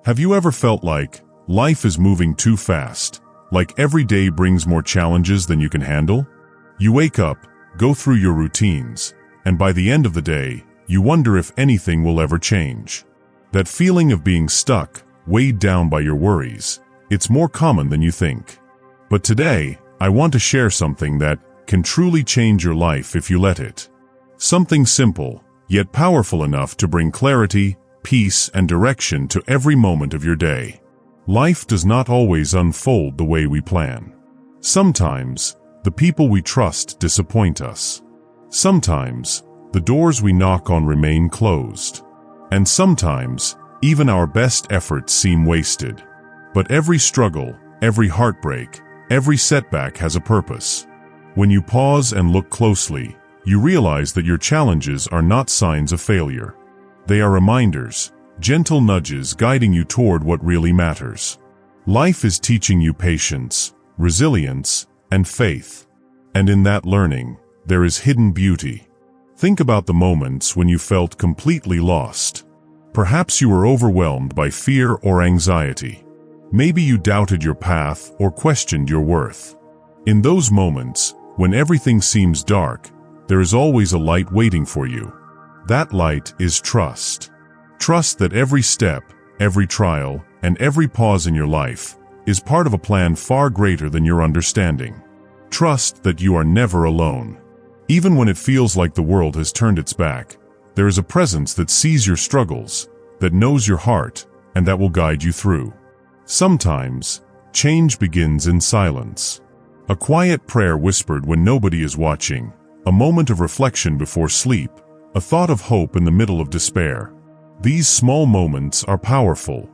Have you ever felt like life is moving too fast, like every day brings more challenges than you can handle? You wake up, go through your routines, and by the end of the day, you wonder if anything will ever change. That feeling of being stuck, weighed down by your worries, it's more common than you think. But today, I want to share something that can truly change your life if you let it. Something simple, yet powerful enough to bring clarity, peace, and direction to every moment of your day. Life does not always unfold the way we plan. Sometimes, the people we trust disappoint us. Sometimes, the doors we knock on remain closed. And sometimes, even our best efforts seem wasted. But every struggle, every heartbreak, every setback has a purpose. When you pause and look closely, you realize that your challenges are not signs of failure. They are reminders, gentle nudges guiding you toward what really matters. Life is teaching you patience, resilience, and faith. And in that learning, there is hidden beauty. Think about the moments when you felt completely lost. Perhaps you were overwhelmed by fear or anxiety. Maybe you doubted your path or questioned your worth. In those moments, when everything seems dark, there is always a light waiting for you. That light is trust. Trust that every step, every trial, and every pause in your life is part of a plan far greater than your understanding. Trust that you are never alone. Even when it feels like the world has turned its back, there is a presence that sees your struggles, that knows your heart, and that will guide you through. Sometimes, change begins in silence. A quiet prayer whispered when nobody is watching, a moment of reflection before sleep, a thought of hope in the middle of despair. These small moments are powerful.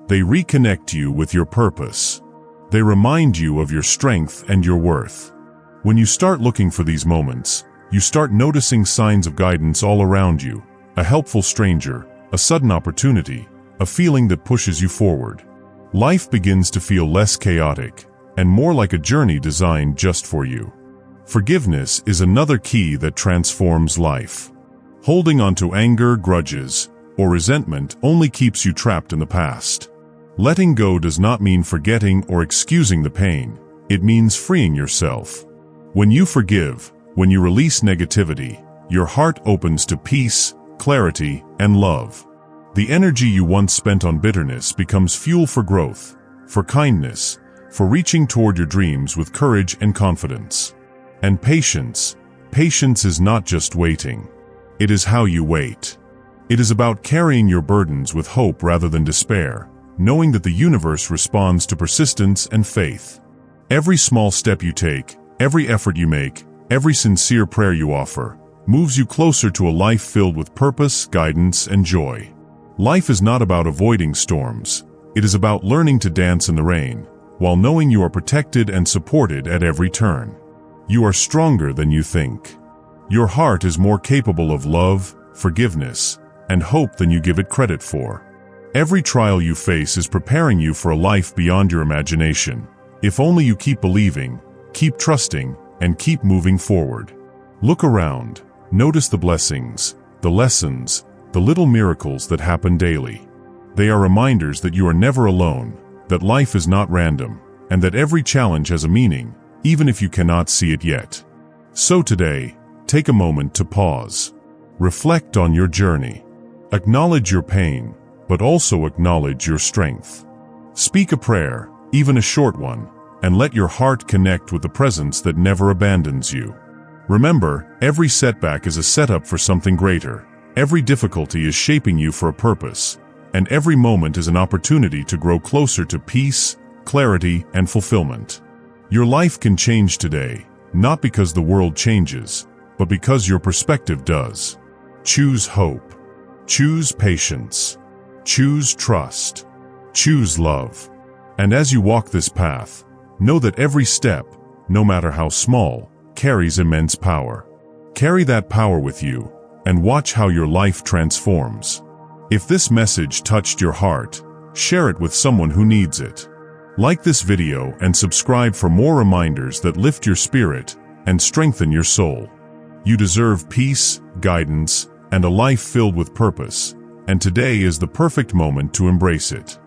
They reconnect you with your purpose. They remind you of your strength and your worth. When you start looking for these moments, you start noticing signs of guidance all around you, a helpful stranger, a sudden opportunity, a feeling that pushes you forward. Life begins to feel less chaotic, and more like a journey designed just for you. Forgiveness is another key that transforms life. Holding on to anger, grudges, or resentment only keeps you trapped in the past. Letting go does not mean forgetting or excusing the pain. It means freeing yourself. When you forgive, when you release negativity, your heart opens to peace, clarity, and love. The energy you once spent on bitterness becomes fuel for growth, for kindness, for reaching toward your dreams with courage and confidence. And patience. Patience is not just waiting. It is how you wait. It is about carrying your burdens with hope rather than despair, knowing that the universe responds to persistence and faith. Every small step you take, every effort you make, every sincere prayer you offer, moves you closer to a life filled with purpose, guidance, and joy. Life is not about avoiding storms. It is about learning to dance in the rain, while knowing you are protected and supported at every turn. You are stronger than you think. Your heart is more capable of love, forgiveness, and hope than you give it credit for. Every trial you face is preparing you for a life beyond your imagination, if only you keep believing, keep trusting, and keep moving forward. Look around, notice the blessings, the lessons, the little miracles that happen daily. They are reminders that you are never alone, that life is not random, and that every challenge has a meaning, even if you cannot see it yet. So today, take a moment to pause. Reflect on your journey. Acknowledge your pain, but also acknowledge your strength. Speak a prayer, even a short one, and let your heart connect with the presence that never abandons you. Remember, every setback is a setup for something greater. Every difficulty is shaping you for a purpose, and every moment is an opportunity to grow closer to peace, clarity, and fulfillment. Your life can change today, not because the world changes, but because your perspective does. Choose hope. Choose patience. Choose trust. Choose love. And as you walk this path, know that every step, no matter how small, carries immense power. Carry that power with you, and watch how your life transforms. If this message touched your heart, share it with someone who needs it. Like this video and subscribe for more reminders that lift your spirit and strengthen your soul. You deserve peace, guidance, and a life filled with purpose, and today is the perfect moment to embrace it.